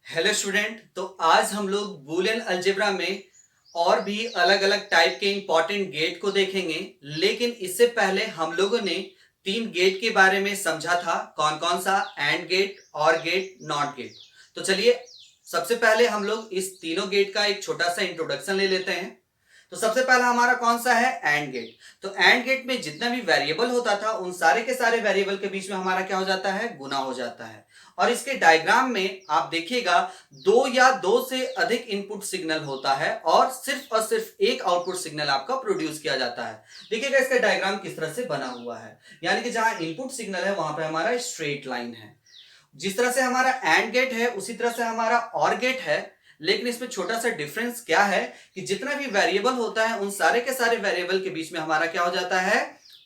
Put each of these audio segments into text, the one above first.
Hello student. तो आज हम लोग बूलियन अलजेब्रा में और भी अलग अलग टाइप के इंपॉर्टेंट गेट को देखेंगे। लेकिन इससे पहले हम लोगों ने तीन गेट के बारे में समझा था। कौन कौन सा? एंड गेट, और गेट, नॉट गेट। तो चलिए सबसे पहले हम लोग इस तीनों गेट का एक छोटा सा इंट्रोडक्शन ले लेते हैं। तो सबसे पहला हमारा कौन सा है? AND gate. तो एंड गेट में जितना भी वेरिएबल होता था उन सारे के सारे वेरिएबल के बीच में हमारा क्या हो जाता है? गुना हो जाता है। और इसके डायग्राम में आप देखिएगा दो या दो से अधिक इनपुट सिग्नल होता है और सिर्फ एक आउटपुट सिग्नल आपका प्रोड्यूस किया जाता है। देखिएगा इसका डायग्राम किस तरह से बना हुआ है, यानी कि जहां इनपुट सिग्नल है वहां पे हमारा स्ट्रेट लाइन है। जिस तरह से हमारा एंड गेट है उसी तरह से हमारा और गेट है। लेकिन इसमें छोटा सा डिफरेंस क्या है कि जितना भी वेरिएबल होता है उन सारे के सारे वेरिएबल के बीच में हमारा क्या हो जाता है?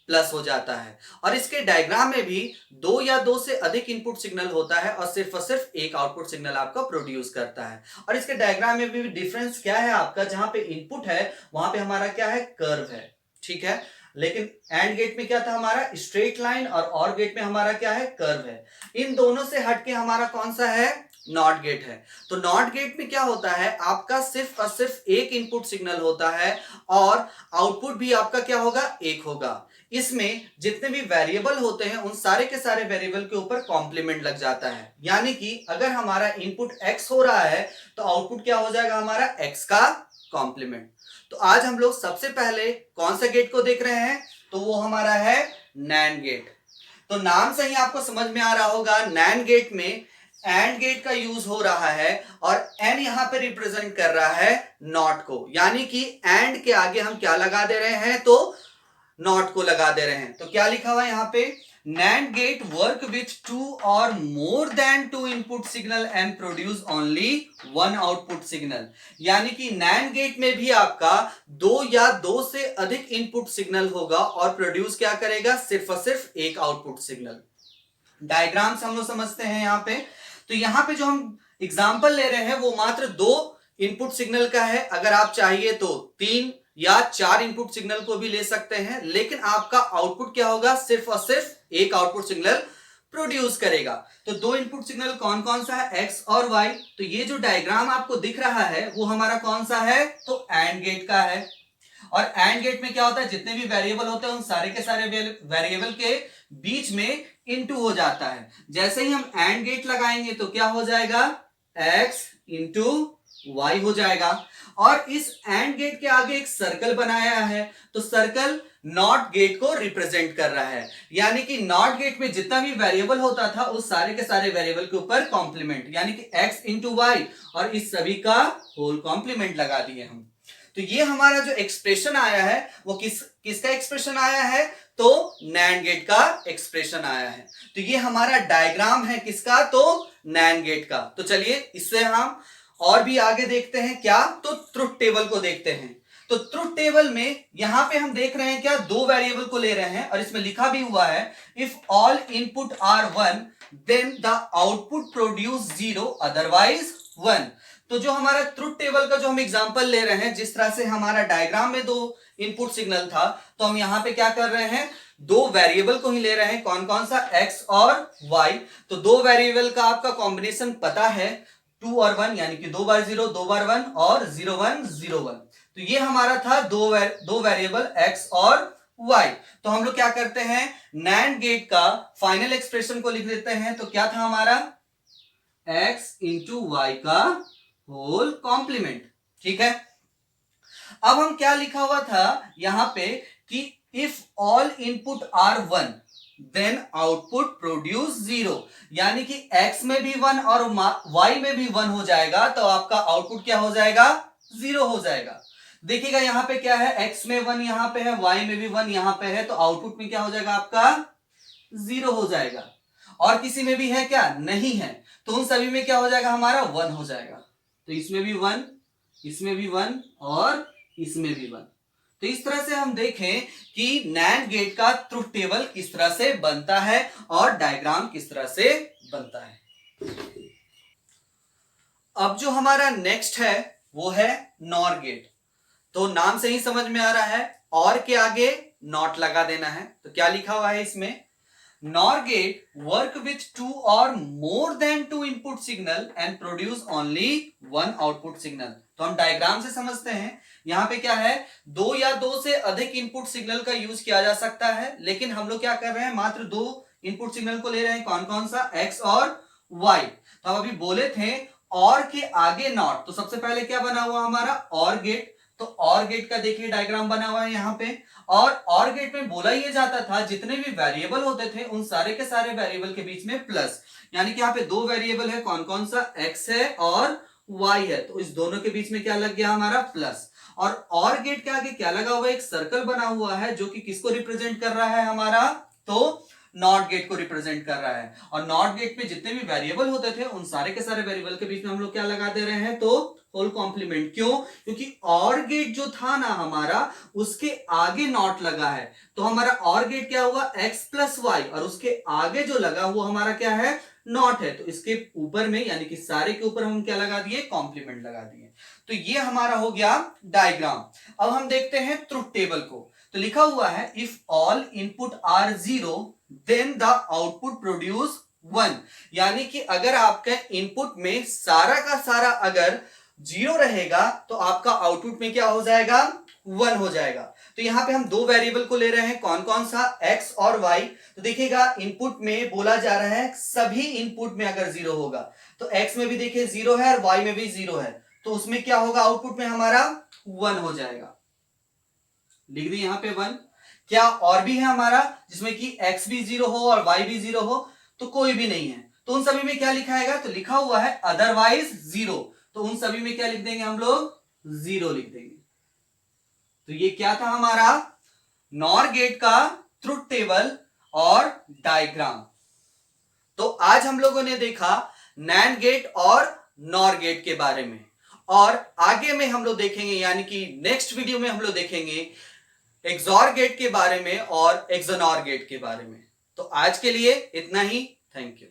प्लस हो जाता है। और इसके डायग्राम में भी दो या दो से अधिक इनपुट सिग्नल होता है और सिर्फ एक आउटपुट सिग्नल आपका प्रोड्यूस करता है। और इसके डायग्राम में भी डिफरेंस क्या है आपका? जहां पे इनपुट है वहां पे हमारा क्या है? कर्व है। ठीक है। लेकिन एंड गेट में क्या था? हमारा स्ट्रेट लाइन। और गेट में हमारा क्या है? कर्व है। इन दोनों से हटके हमारा कौन सा है? नॉट गेट है। तो नॉट गेट में क्या होता है? आपका सिर्फ और सिर्फ एक इनपुट सिग्नल होता है और आउटपुट भी आपका क्या होगा? एक होगा। इसमें जितने भी वेरिएबल होते हैं उन सारे के सारे वेरिएबल के ऊपर कॉम्प्लीमेंट लग जाता है, यानी कि अगर हमारा इनपुट x हो रहा है तो आउटपुट क्या हो जाएगा? हमारा x का कॉम्प्लीमेंट। तो आज हम लोग सबसे पहले कौन सा गेट को देख रहे हैं? तो वो हमारा है नैंड गेट। तो नाम से ही आपको समझ में आ रहा होगा, नैंड गेट में एंड गेट का यूज हो रहा है और एन यहां पे रिप्रेजेंट कर रहा है नॉट को, यानी कि एंड के आगे हम क्या लगा दे रहे हैं? तो नॉट को लगा दे रहे हैं। तो क्या लिखा हुआ है यहां पे? NAND gate work with two और more than two input signal and produce only one output signal. यानी कि नैंड गेट में भी आपका दो या दो से अधिक इनपुट सिग्नल होगा और प्रोड्यूस क्या करेगा? सिर्फ और सिर्फ एक आउटपुट सिग्नल। डायग्राम से हम लोग समझते हैं यहां पे। तो यहां पे जो हम एग्जाम्पल ले रहे हैं वो मात्र दो इनपुट सिग्नल का है। अगर आप चाहिए तो तीन या चार इनपुट सिग्नल को भी ले सकते हैं, लेकिन आपका आउटपुट क्या होगा? सिर्फ और सिर्फ एक आउटपुट सिग्नल प्रोड्यूस करेगा। तो दो इनपुट सिग्नल कौन कौन सा है? एक्स और वाई। तो ये जो डायग्राम आपको दिख रहा है वो हमारा कौन सा है? तो एंड गेट का है। और एंड गेट में क्या होता है? जितने भी वेरिएबल होते हैं उन सारे के सारे वेरिएबल के बीच में इनटू हो जाता है। जैसे ही हम एंड गेट लगाएंगे तो क्या हो जाएगा? x इंटू वाई हो जाएगा। और इस एंड गेट के आगे एक सर्कल बनाया है, तो सर्कल नॉट गेट को रिप्रेजेंट कर रहा है। यानी कि नॉट गेट में जितना भी वेरिएबल होता था उस सारे के सारे वेरिएबल के ऊपर कॉम्प्लीमेंट, यानी कि x इंटू वाई, और इस सभी का होल कॉम्प्लीमेंट लगा दिए हम। तो ये हमारा जो एक्सप्रेशन आया है वो किसका एक्सप्रेशन आया है? तो नैंड गेट का एक्सप्रेशन आया है। तो ये हमारा डायग्राम है किसका? तो नैंड गेट का। तो चलिए इससे हम और भी आगे देखते हैं। क्या? तो ट्रुथ टेबल को देखते हैं। तो ट्रुथ टेबल में यहां पे हम देख रहे हैं क्या? दो वेरिएबल को ले रहे हैं और इसमें लिखा भी हुआ है if all input are one then the output produce zero otherwise one. तो जो हमारा ट्रुथ टेबल का जो हम एग्जांपल ले रहे हैं, जिस तरह से हमारा डायग्राम में दो इनपुट सिग्नल था, तो हम यहां पे क्या कर रहे हैं? दो वेरिएबल को ही ले रहे हैं। कौन कौन सा? x और y। तो दो वेरिएबल का आपका कॉम्बिनेशन पता है, 2 और 1, यानी कि दो बार 0 दो बार 1 और 0 1 0 1। तो ये हमारा था दो वेरिएबल x और y। तो हम लोग क्या करते हैं? नैंड गेट का फाइनल एक्सप्रेशन को लिख देते हैं। तो क्या था हमारा? x इंटू वाई का होल कॉम्प्लीमेंट। ठीक है। अब हम क्या लिखा हुआ था यहां पे कि if all input are one then output produce zero, यानी कि x में भी वन और y में भी वन हो जाएगा तो आपका आउटपुट क्या हो जाएगा? जीरो हो जाएगा। देखिएगा यहां पे क्या है? x में वन यहां पे है, y में भी वन यहां पे है, तो आउटपुट में क्या हो जाएगा? आपका जीरो हो जाएगा। और किसी में भी है क्या? नहीं है। तो उन सभी में क्या हो जाएगा? हमारा वन हो जाएगा। तो इसमें भी वन, इसमें भी वन और इसमें भी वन। तो इस तरह से हम देखें कि नैंड गेट का ट्रुथ टेबल किस तरह से बनता है और डायग्राम किस तरह से बनता है। अब जो हमारा नेक्स्ट है वो है नॉर गेट। तो नाम से ही समझ में आ रहा है, और के आगे नॉट लगा देना है। तो क्या लिखा हुआ है इसमें? NOR gate work with two or more than two input signal and produce only one output signal। तो हम डायग्राम से समझते हैं। यहां पे क्या है, दो या दो से अधिक इनपुट सिग्नल का यूज किया जा सकता है, लेकिन हम लोग क्या कर रहे हैं, मात्र दो इनपुट सिग्नल को ले रहे हैं। कौन कौन सा, x और y। तो हम अभी बोले थे और के आगे नॉट, तो सबसे पहले क्या बना हुआ हमारा, और गेट। तो और गेट का देखिए डायग्राम बना हुआ है यहां पे। और गेट में बोला यह जाता था जितने भी वेरिएबल होते थे उन सारे के सारे वेरिएबल के बीच में प्लस, यानी कि यहाँ पे दो वेरिएबल है, कौन कौन सा, x है और y है, तो इस दोनों के बीच में क्या लग गया हमारा, प्लस। और गेट के आगे क्या लगा हुआ है, एक सर्कल बना हुआ है जो कि किसको रिप्रेजेंट कर रहा है हमारा, तो नॉट गेट को रिप्रेजेंट कर रहा है। और नॉट गेट पे जितने भी वेरिएबल होते थे उन सारे के सारे वेरिएबल के बीच में हम लोग क्या लगा दे रहे हैं, तो होल कॉम्प्लीमेंट। क्यों, क्योंकि और गेट जो था ना हमारा, उसके आगे नॉट लगा है, तो हमारा और गेट क्या हुआ, x प्लस वाई, और उसके आगे जो लगा हुआ हमारा क्या है, नॉट है, तो इसके ऊपर में यानी कि सारे के ऊपर हम क्या लगा दिए, कॉम्प्लीमेंट लगा दिए। तो ये हमारा हो गया डायग्राम। अब हम देखते हैं ट्रुथ टेबल को। तो लिखा हुआ है if all input are zero then the output produce one, यानी कि अगर आपके इनपुट में सारा का सारा अगर जीरो रहेगा तो आपका आउटपुट में क्या हो जाएगा, वन हो जाएगा। तो यहां पे हम दो वेरिएबल को ले रहे हैं, कौन कौन सा, x और y। तो देखिएगा इनपुट में बोला जा रहा है सभी इनपुट में अगर जीरो होगा, तो x में भी देखिए जीरो है और y में भी जीरो है, तो उसमें क्या होगा, आउटपुट में हमारा वन हो जाएगा। लिख दी यहां पे वन। क्या और भी है हमारा जिसमें कि x भी जीरो हो और y भी जीरो हो, तो कोई भी नहीं है, तो उन सभी में क्या लिखाएगा, तो लिखा हुआ है अदरवाइज जीरो, तो उन सभी में क्या लिख देंगे हम लोग, जीरो लिख देंगे। तो ये क्या था हमारा नॉर गेट का ट्रुथ टेबल और डायग्राम। तो आज हम लोगों ने देखा नैंड गेट और नॉर गेट के बारे में, और आगे में हम लोग देखेंगे, यानी कि नेक्स्ट वीडियो में हम लोग देखेंगे एक्सॉर गेट के बारे में और एक्सोनॉर गेट के बारे में। तो आज के लिए इतना ही, थैंक यू।